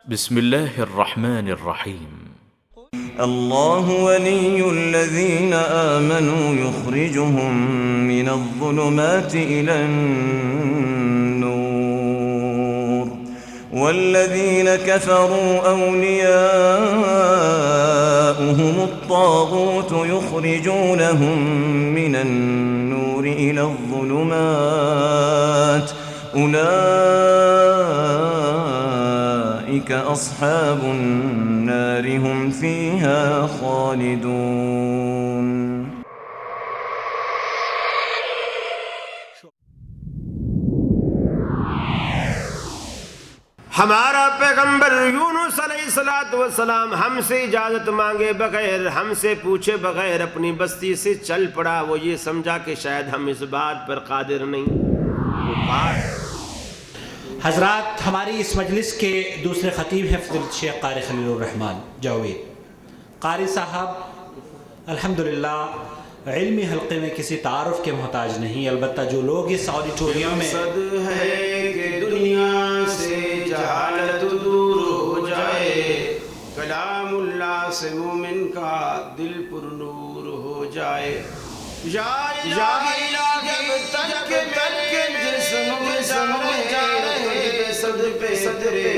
بسم الله الرحمن الرحيم. الله ولي الذين آمنوا يخرجهم من الظلمات إلى النور والذين كفروا أولياؤهم الطاغوت يخرجونهم من النور إلى الظلمات أولئك أصحاب النار هم فيها خالدون. ہمارا پیغمبر یونس علیہ السلام ہم سے اجازت مانگے بغیر، ہم سے پوچھے بغیر اپنی بستی سے چل پڑا. وہ یہ سمجھا کہ شاید ہم اس بات پر قادر نہیں. حضرات، ہماری اس مجلس کے دوسرے خطیب ہیں فضیلت شیخ قاری خلیل الرحمن جاوید قاری صاحب. الحمدللہ علمی حلقے میں کسی تعارف کے محتاج نہیں، البتہ جو لوگ اس آڈیٹوریم میں مقصد ہے کہ دنیا سے جہالت دور ہو جائے، کلام اللہ سے مومن کا دل پر نور ہو جائے. یا الہی جب تک جسم میں جا رہے صد پہ تیرے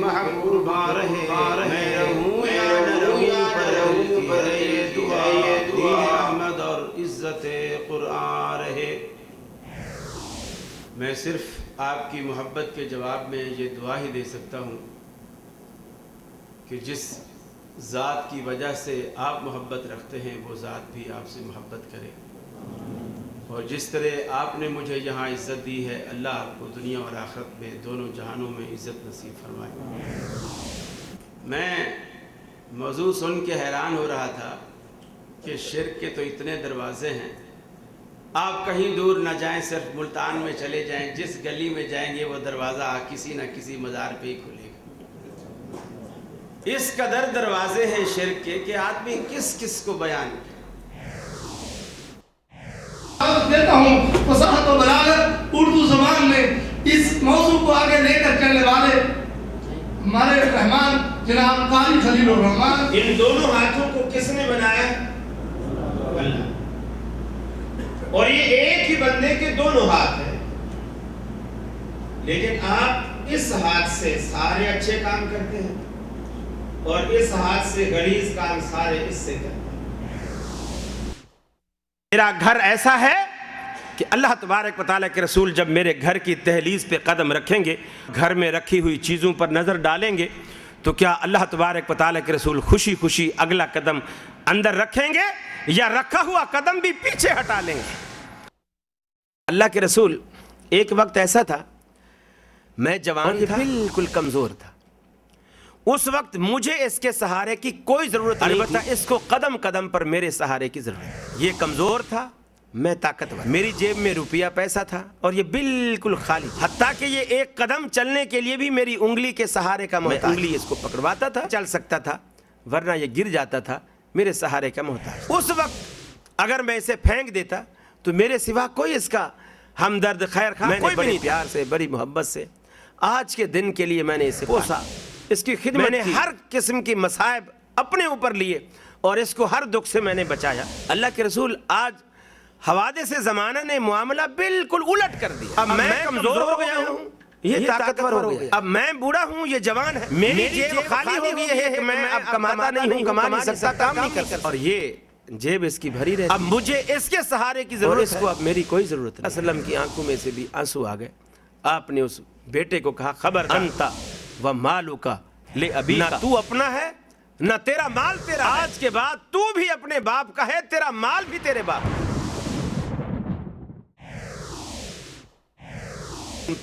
محبوب رہے، میں رہوں یا نہ رہوں پر یہ دعا احمد اور عزت قرآن رہے. میں صرف آپ کی محبت کے جواب میں یہ دعا ہی دے سکتا ہوں کہ جس ذات کی وجہ سے آپ محبت رکھتے ہیں وہ ذات بھی آپ سے محبت کرے، اور جس طرح آپ نے مجھے یہاں عزت دی ہے اللہ آپ کو دنیا اور آخرت میں دونوں جہانوں میں عزت نصیب فرمائے. میں موضوع سن کے حیران ہو رہا تھا کہ شرک کے تو اتنے دروازے ہیں، آپ کہیں دور نہ جائیں، صرف ملتان میں چلے جائیں، جس گلی میں جائیں گے وہ دروازہ کسی نہ کسی مزار پہ ہی کھلے گا. اس قدر دروازے ہیں شرک کے کہ آدمی کس کس کو بیان کرے. دیتا ہوں فصاحت و بلاغت اردو زبان میں اس موضوع کو آگے لے کر چلنے والے ہمارے رحمان جناب قاری خلیل الرحمن. ان دونوں ہاتھوں کو کس نے بنایا؟ اللہ. اور یہ ایک ہی بندے کے دونوں ہاتھ ہیں، لیکن آپ اس ہاتھ سے سارے اچھے کام کرتے ہیں اور اس ہاتھ سے غلیظ کام سارے اس سے کرتے ہیں. میرا گھر ایسا ہے کہ اللہ تبارک و تعالیٰ کے رسول جب میرے گھر کی دہلیز پہ قدم رکھیں گے، گھر میں رکھی ہوئی چیزوں پر نظر ڈالیں گے، تو کیا اللہ تبارک و تعالیٰ کے رسول خوشی خوشی اگلا قدم اندر رکھیں گے یا رکھا ہوا قدم بھی پیچھے ہٹا لیں گے؟ اللہ کے رسول ایک وقت ایسا تھا، میں جوان تھا، بالکل کمزور تھا. اس وقت مجھے اس کے سہارے کی کوئی ضرورت نہیں، البتہ اس کو قدم قدم پر میرے سہارے کی ضرورت. یہ کمزور تھا، میں طاقتور. میری جیب میں روپیہ پیسہ تھا اور یہ بالکل خالی، حتیٰ کہ یہ ایک قدم چلنے کے لیے بھی میری انگلی کے سہارے کا محتاج. انگلی اس کو پکڑواتا تھا، چل سکتا تھا، ورنہ یہ گر جاتا تھا، میرے سہارے کا محتاج. اس وقت اگر میں اسے پھینک دیتا تو میرے سوا کوئی اس کا ہمدرد خیر خواہ کوئی بھی نہیں. پیار سے، بڑی محبت سے آج کے دن کے لیے میں نے اسے پوسا، اس کی خدمت میں نے ہر قسم کی مصائب اپنے اوپر لیے اور اس کو ہر دکھ سے میں نے بچایا. اللہ کے رسول آج حوادث زمانہ نے معاملہ بالکل الٹ کر دیا. اب میں کمزور ہو گیا ہوں، یہ طاقتور ہو گیا. اب میں بوڑھا ہوں، یہ جوان ہے. میری جیب خالی ہو گئی ہے کہ میں اب کماتا نہیں ہوں، کما نہیں سکتا، کام نہیں کر سکتا، اور یہ جیب اس کی بھری رہتی. اب مجھے اس کے سہارے کی ضرورت ہے، اس کو اب میری کوئی ضرورت نہیں. اسلم کی آنکھوں میں سے بھی آنسو آ گئے. آپ نے اس بیٹے کو کہا خبر انتا و مالک لابیک، نہ تو اپنا ہے نہ تیرا مال تیرا ہے. آج کے بعد تو بھی اپنے باپ کا ہے، تیرا مال بھی تیرے باپ کا.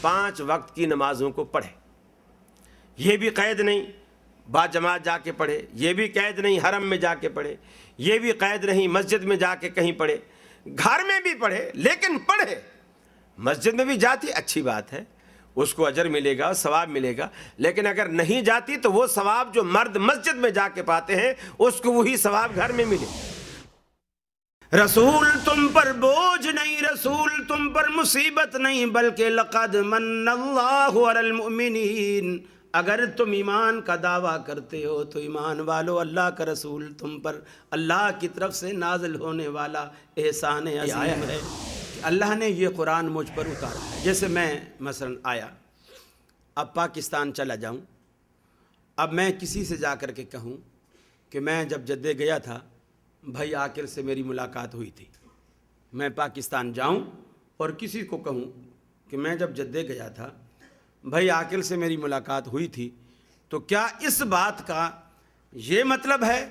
5 وقت کی نمازوں کو پڑھے، یہ بھی قید نہیں با جماعت جا کے پڑھے، یہ بھی قید نہیں حرم میں جا کے پڑھے، یہ بھی قید نہیں مسجد میں جا کے کہیں پڑھے، گھر میں بھی پڑھے، لیکن پڑھے. مسجد میں بھی جاتی اچھی بات ہے، اس کو اجر ملے گا، ثواب ملے گا، لیکن اگر نہیں جاتی تو وہ ثواب جو مرد مسجد میں جا کے پاتے ہیں اس کو وہی ثواب گھر میں ملے. رسول تم پر بوجھ نہیں، رسول تم پر مصیبت نہیں، بلکہ لقد من اللہ علی المؤمنین اگر تم ایمان کا دعویٰ کرتے ہو تو ایمان والو اللہ کا رسول تم پر اللہ کی طرف سے نازل ہونے والا احسان عظیم ہے کہ اللہ نے یہ قرآن مجھ پر اتارا ہے۔ جیسے میں مثلا آیا، اب پاکستان چلا جاؤں، اب میں کسی سے جا کر کے کہوں کہ میں جب جدے گیا تھا بھائی عاقل سے میری ملاقات ہوئی تھی، میں پاکستان جاؤں اور کسی کو کہوں کہ میں جب جدے گیا تھا بھائی عاقل سے میری ملاقات ہوئی تھی، تو کیا اس بات کا یہ مطلب ہے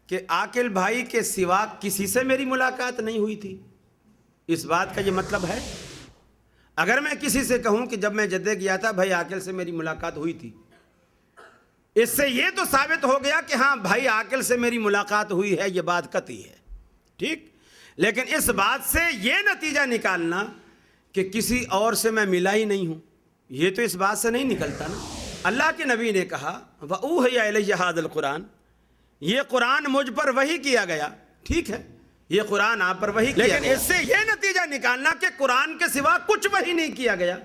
کہ عاقل بھائی کے سوا کسی سے میری ملاقات نہیں ہوئی تھی؟ اس بات کا یہ مطلب ہے؟ اگر میں کسی سے کہوں کہ جب میں جدے گیا تھا بھائی عاقل سے میری ملاقات ہوئی تھی، اس سے یہ تو ثابت ہو گیا کہ ہاں بھائی عاقل سے میری ملاقات ہوئی ہے، یہ بات قطعی ہے، ٹھیک؟ لیکن اس بات سے یہ نتیجہ نکالنا کہ کسی اور سے میں ملا ہی نہیں ہوں، یہ تو اس بات سے نہیں نکلتا نا۔ اللہ کے نبی نے کہا وَأُوحِيَ إِلَيَّ هَذَا الْقُرْآنُ، یہ قرآن مجھ پر وحی کیا گیا، ٹھیک ہے، یہ قرآن آپ پر وحی کیا گیا، لیکن اس سے یہ نتیجہ نکالنا کہ قرآن کے سوا کچھ وحی نہیں کیا گیا،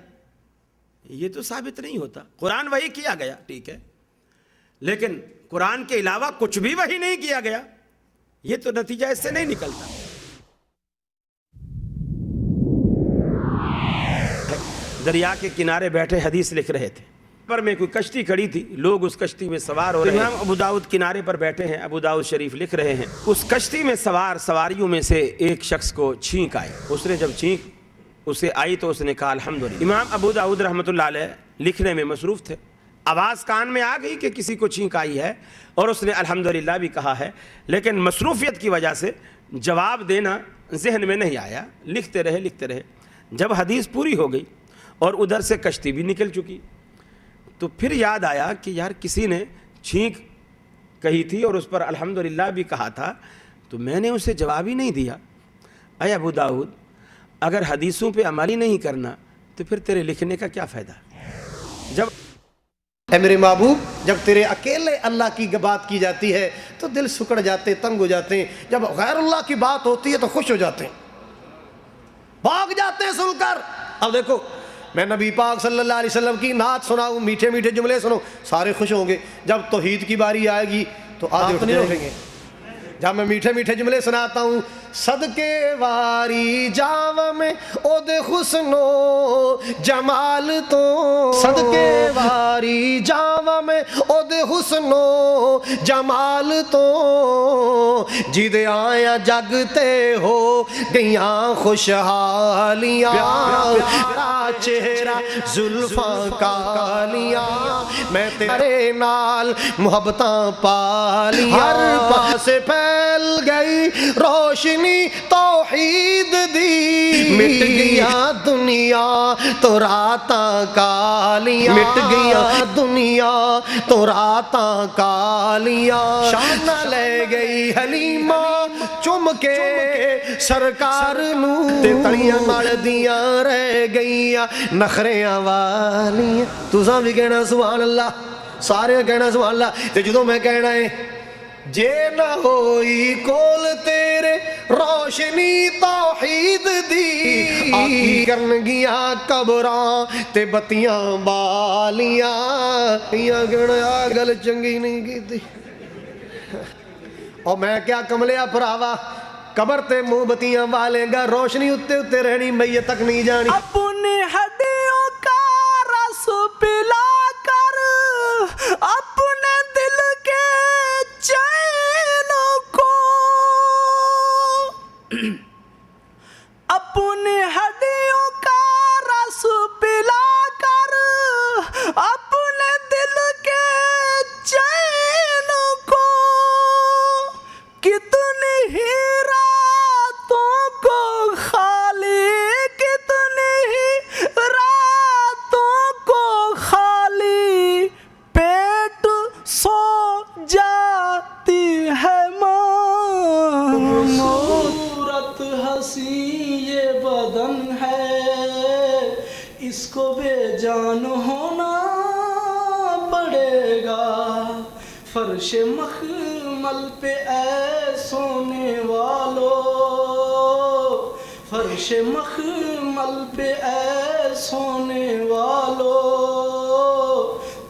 یہ تو ثابت نہیں ہوتا۔ قرآن وحی کیا گیا، ٹھیک ہے، لیکن قرآن کے علاوہ کچھ بھی وحی نہیں کیا گیا، یہ تو نتیجہ اس سے نہیں نکلتا۔ دریا کے کنارے بیٹھے حدیث لکھ رہے تھے، پر میں کوئی کشتی کھڑی تھی، لوگ اس کشتی میں سوار ہو رہے ہیں، امام ابو داؤد کنارے پر بیٹھے ہیں، ابو داؤد شریف لکھ رہے ہیں، اس کشتی میں سواریوں میں سے ایک شخص کو چھینک آئی، اس نے جب چھینک اسے آئی تو اس نے کہا الحمدللہ۔ امام ابو داؤد رحمۃ اللہ علیہ لکھنے میں مصروف تھے، آواز کان میں آ گئی کہ کسی کو چھینک آئی ہے اور اس نے الحمدللہ بھی کہا ہے، لیکن مصروفیت کی وجہ سے جواب دینا ذہن میں نہیں آیا، لکھتے رہے۔ جب حدیث پوری ہو گئی اور ادھر سے کشتی بھی نکل چکی تو پھر یاد آیا کہ یار کسی نے چھینک کہی تھی اور اس پر الحمدللہ بھی کہا تھا، تو میں نے اسے جواب ہی نہیں دیا۔ اے ابو داؤد، اگر حدیثوں پہ عمل ہی نہیں کرنا تو پھر تیرے لکھنے کا کیا فائدہ؟ جب اے میرے محبوب، جب تیرے اکیلے اللہ کی بات کی جاتی ہے تو دل سکڑ جاتے، تنگ ہو جاتے ہیں، جب غیر اللہ کی بات ہوتی ہے تو خوش ہو جاتے ہیں، بھاگ جاتے ہیں سن کر۔ اب دیکھو، میں نبی پاک صلی اللہ علیہ وسلم کی نعت سناؤں، میٹھے میٹھے جملے سنو، سارے خوش ہوں گے۔ جب توحید کی باری آئے گی تو آدھے اٹھ جائیں گے۔ جب میں میٹھے میٹھے جملے سناتا ہوں، صدقے واری جاو میں او دے حسن و جمال تو، صدقے واری جاو میں او دے حسن و جمال تو، جدے آیا جگتے ہو گیاں خوشحالیاں، پیارا چہرہ زلفاں کالیاں، میں تیرے نال محبتاں پالیاں، ہر پاسے پھیل گئی روشنی توحید دی، مٹ گیا دنیا تو راتاں کالیاں، مٹ گیا دنیا تو راتاں کالیاں، شان لے گئی حلیمہ چم کے سرکار نو، تے تڑیاں مڑ دیاں رہ گئیاں نخریاں والیاں۔ تساں بھی کہنا سبحان اللہ، سارے کہنا سبحان اللہ۔ تے جدوں میں کہنا ہے جے نہ ہوئی کول تیرے روشنی توحید دی، آکی کرن گیا قبراں تے بتیاں بالیاں، یہ کہنا گل چنگی نہیں کی تھی۔ اور میں کیا کملیا پراوا، قبر تے منہ بتیاں بالیں گا، روشنی اتے اتے رہنی، میت تک نہیں جانی۔ اپنی ہڈیوں کا رس پلا کر اپنے دل کے چین کو، اپنی ہڈیوں کا رس پلا کر اپنے دل کے چین کو، کتنی ہی راتوں کو خالی، کتنی ہی راتوں کو خالی پیٹ سو جاتی ہے ماں، صورت حسین یہ بدن ہے، اس کو بے جان ہونا پڑے گا، فرش مخمل پہ اے سونے والو، فرش مخمل پہ اے سونے والو،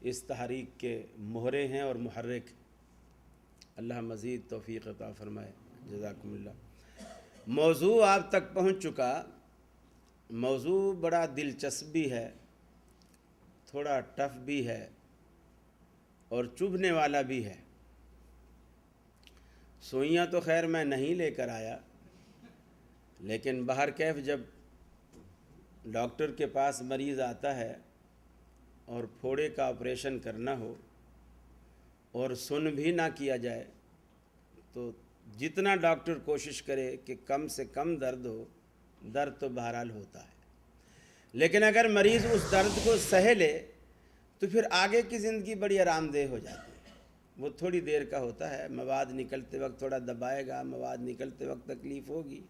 اس تحریک کے مہرے ہیں اور محرک۔ اللہ مزید توفیق عطا فرمائے، جزاکم اللہ۔ موضوع آپ تک پہنچ چکا، موضوع بڑا دلچسپ بھی ہے، تھوڑا ٹف بھی ہے اور چبھنے والا بھی ہے۔ سوئیاں تو خیر میں نہیں لے کر آیا، لیکن بہر کیف جب ڈاکٹر کے پاس مریض آتا ہے اور پھوڑے کا آپریشن کرنا ہو اور سن بھی نہ کیا جائے تو جتنا ڈاکٹر کوشش کرے کہ کم سے کم درد ہو، درد تو بہرحال ہوتا ہے، لیکن اگر مریض اس درد کو سہے لے تو پھر آگے کی زندگی بڑی آرام دہ ہو جاتی ہے۔ وہ تھوڑی دیر کا ہوتا ہے، مواد نکلتے وقت تھوڑا دبائے گا، مواد نکلتے وقت تکلیف ہوگی،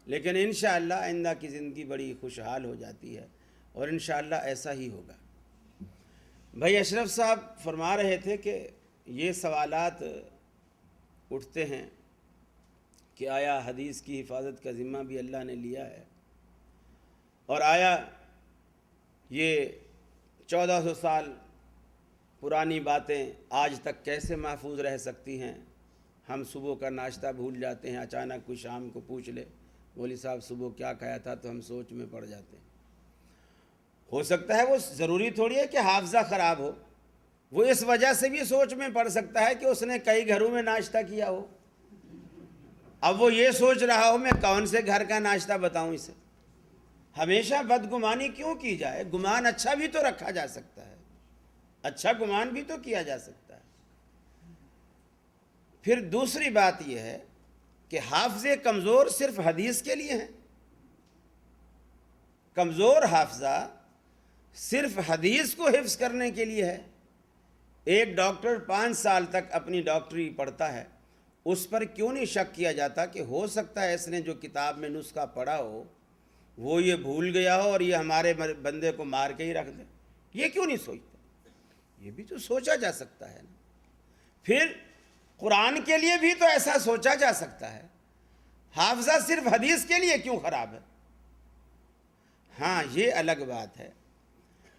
لیکن انشاءاللہ آئندہ کی زندگی بڑی خوشحال ہو جاتی ہے، اور انشاءاللہ ایسا ہی ہوگا۔ بھائی اشرف صاحب فرما رہے تھے کہ یہ سوالات اٹھتے ہیں کہ آیا حدیث کی حفاظت کا ذمہ بھی اللہ نے لیا ہے، اور آیا یہ 1400 سال پرانی باتیں آج تک کیسے محفوظ رہ سکتی ہیں؟ ہم صبح کا ناشتہ بھول جاتے ہیں، اچانک کوئی شام کو پوچھ لے مولوی صاحب صبح کیا کھایا تھا تو ہم سوچ میں پڑ جاتے ہیں۔ ہو سکتا ہے وہ ضروری تھوڑی ہے کہ حافظہ خراب ہو، وہ اس وجہ سے بھی سوچ میں پڑ سکتا ہے کہ اس نے کئی گھروں میں ناشتہ کیا ہو، اب وہ یہ سوچ رہا ہو میں کون سے گھر کا ناشتہ بتاؤں اسے۔ ہمیشہ بدگمانی کیوں کی جائے؟ گمان اچھا بھی تو رکھا جا سکتا ہے، اچھا گمان بھی تو کیا جا سکتا ہے۔ پھر دوسری بات یہ ہے کہ حافظے کمزور صرف حدیث کے لیے ہیں؟ کمزور حافظہ صرف حدیث کو حفظ کرنے کے لیے ہے؟ ایک ڈاکٹر 5 سال تک اپنی ڈاکٹری پڑھتا ہے، اس پر کیوں نہیں شک کیا جاتا کہ ہو سکتا ہے اس نے جو کتاب میں نسخہ پڑھا ہو وہ یہ بھول گیا ہو اور یہ ہمارے بندے کو مار کے ہی رکھ دے؟ یہ کیوں نہیں سوچتا؟ یہ بھی تو سوچا جا سکتا ہے نا۔ پھر قرآن کے لیے بھی تو ایسا سوچا جا سکتا ہے، حافظہ صرف حدیث کے لیے کیوں خراب ہے؟ ہاں یہ الگ بات ہے،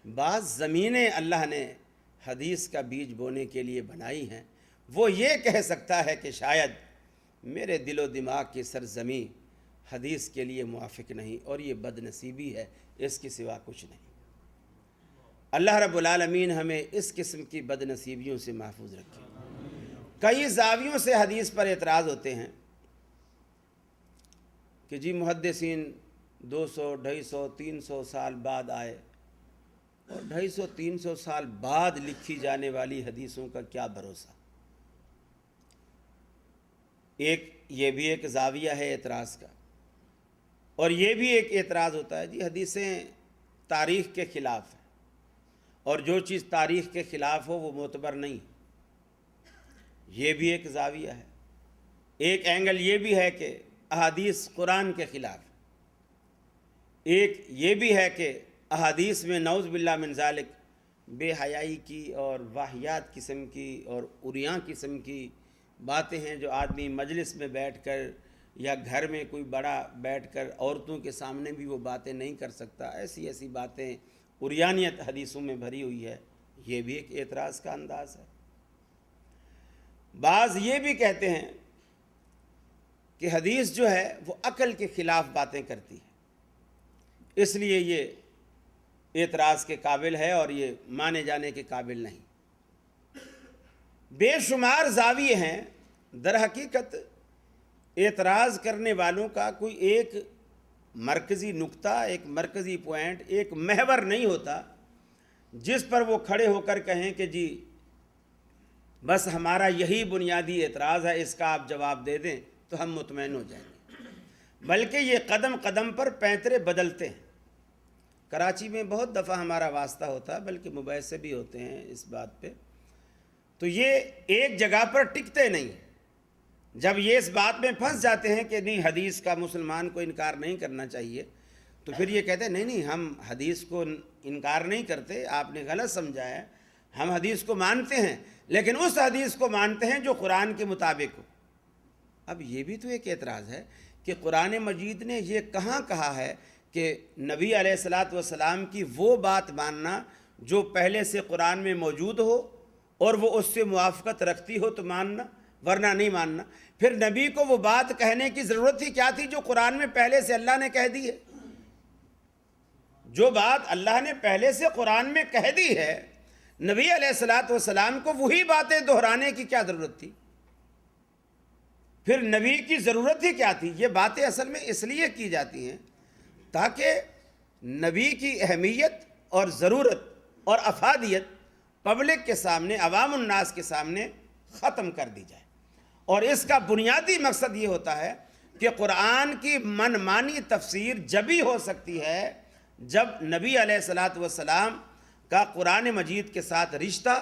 بعض زمینیں اللہ نے حدیث کا بیج بونے کے لیے بنائی ہیں، وہ یہ کہہ سکتا ہے کہ شاید میرے دل و دماغ کی سرزمین حدیث کے لیے موافق نہیں، اور یہ بد نصیبی ہے، اس کے سوا کچھ نہیں۔ اللہ رب العالمین ہمیں اس قسم کی بد نصیبیوں سے محفوظ رکھے۔ کئی زاویوں سے حدیث پر اعتراض ہوتے ہیں کہ جی محدثین 200 250 300 سال بعد آئے، اور 250 300 سال بعد لکھی جانے والی حدیثوں کا کیا بھروسہ؟ یہ بھی ایک زاویہ ہے اعتراض کا، اور یہ بھی ایک اعتراض ہوتا ہے جی حدیثیں تاریخ کے خلاف ہیں، اور جو چیز تاریخ کے خلاف ہو وہ معتبر نہیں، یہ بھی ایک زاویہ ہے۔ ایک اینگل یہ بھی ہے کہ احادیث قرآن کے خلاف، ایک یہ بھی ہے کہ احادیث میں نعوذ باللہ من ذالک بے حیائی کی اور واہیات قسم کی اور عریاں قسم کی باتیں ہیں، جو آدمی مجلس میں بیٹھ کر یا گھر میں کوئی بڑا بیٹھ کر عورتوں کے سامنے بھی وہ باتیں نہیں کر سکتا، ایسی ایسی باتیں عریانیت حدیثوں میں بھری ہوئی ہے، یہ بھی ایک اعتراض کا انداز ہے۔ بعض یہ بھی کہتے ہیں کہ حدیث جو ہے وہ عقل کے خلاف باتیں کرتی ہے، اس لیے یہ اعتراض کے قابل ہے اور یہ مانے جانے کے قابل نہیں۔ بے شمار زاویے ہیں، در حقیقت اعتراض کرنے والوں کا کوئی ایک مرکزی نقطہ، ایک مرکزی پوائنٹ، ایک محور نہیں ہوتا جس پر وہ کھڑے ہو کر کہیں کہ جی بس ہمارا یہی بنیادی اعتراض ہے، اس کا آپ جواب دے دیں تو ہم مطمئن ہو جائیں گے، بلکہ یہ قدم قدم پر پینترے بدلتے ہیں۔ کراچی میں بہت دفعہ ہمارا واسطہ ہوتا ہے، بلکہ مباحثے بھی ہوتے ہیں اس بات پہ، تو یہ ایک جگہ پر ٹکتے نہیں۔ جب یہ اس بات میں پھنس جاتے ہیں کہ نہیں حدیث کا مسلمان کو انکار نہیں کرنا چاہیے، تو پھر یہ کہتے ہیں نہیں ہم حدیث کو انکار نہیں کرتے، آپ نے غلط سمجھا ہے، ہم حدیث کو مانتے ہیں، لیکن اس حدیث کو مانتے ہیں جو قرآن کے مطابق ہو۔ اب یہ بھی تو ایک اعتراض ہے کہ قرآن مجید نے یہ کہاں کہا ہے کہ نبی علیہ الصلاۃ والسلام کی وہ بات ماننا جو پہلے سے قرآن میں موجود ہو اور وہ اس سے موافقت رکھتی ہو تو ماننا، ورنہ نہیں ماننا۔ پھر نبی کو وہ بات کہنے کی ضرورت ہی کیا تھی جو قرآن میں پہلے سے اللہ نے کہہ دی ہے؟ جو بات اللہ نے پہلے سے قرآن میں کہہ دی ہے، نبی علیہ الصلوۃ والسلام کو وہی باتیں دہرانے کی کیا ضرورت تھی؟ پھر نبی کی ضرورت ہی کیا تھی؟ یہ باتیں اصل میں اس لیے کی جاتی ہیں تاکہ نبی کی اہمیت اور ضرورت اور افادیت پبلک کے سامنے، عوام الناس کے سامنے ختم کر دی جائے۔ اور اس کا بنیادی مقصد یہ ہوتا ہے کہ قرآن کی من مانی تفسیر جبھی ہو سکتی ہے جب نبی علیہ الصلوۃ والسلام کا قرآن مجید کے ساتھ رشتہ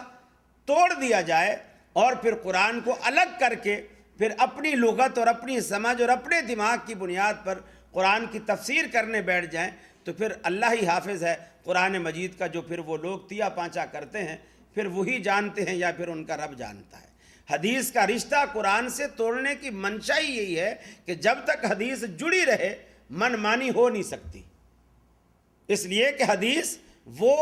توڑ دیا جائے اور پھر قرآن کو الگ کر کے پھر اپنی لغت اور اپنی سمجھ اور اپنے دماغ کی بنیاد پر قرآن کی تفسیر کرنے بیٹھ جائیں تو پھر اللہ ہی حافظ ہے قرآن مجید کا، جو پھر وہ لوگ تیا پانچا کرتے ہیں پھر وہی جانتے ہیں یا پھر ان کا رب جانتا ہے۔ حدیث کا رشتہ قرآن سے توڑنے کی منشا ہی یہی ہے کہ جب تک حدیث جڑی رہے من مانی ہو نہیں سکتی، اس لیے کہ حدیث وہ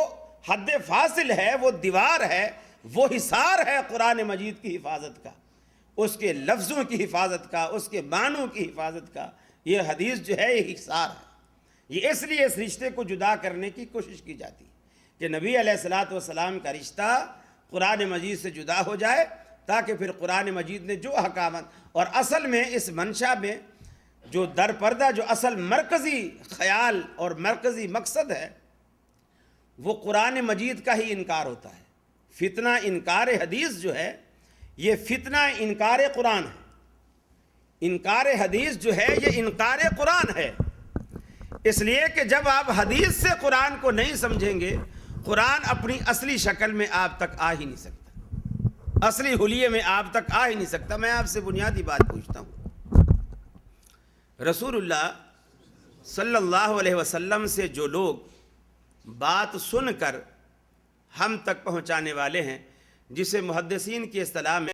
حد فاصل ہے، وہ دیوار ہے، وہ حصار ہے قرآن مجید کی حفاظت کا، اس کے لفظوں کی حفاظت کا، اس کے معنوں کی حفاظت کا۔ یہ حدیث جو ہے یہ حصار ہے۔ یہ اس لیے اس رشتے کو جدا کرنے کی کوشش کی جاتی ہے کہ نبی علیہ الصلوۃ والسلام کا رشتہ قرآن مجید سے جدا ہو جائے تاکہ پھر قرآن مجید نے جو احکامات، اور اصل میں اس منشا میں جو در پردہ جو اصل مرکزی خیال اور مرکزی مقصد ہے وہ قرآن مجید کا ہی انکار ہوتا ہے۔ فتنہ انکار حدیث جو ہے یہ فتنہ انکار قرآن ہے۔ انکار حدیث جو ہے یہ انکار قرآن ہے، اس لیے کہ جب آپ حدیث سے قرآن کو نہیں سمجھیں گے قرآن اپنی اصلی شکل میں آپ تک آ ہی نہیں سکتا، اصلی حلیے میں آپ تک آ ہی نہیں سکتا۔ میں آپ سے بنیادی بات پوچھتا ہوں، رسول اللہ صلی اللہ علیہ وسلم سے جو لوگ بات سن کر ہم تک پہنچانے والے ہیں، جسے محدثین کی اصطلاح میں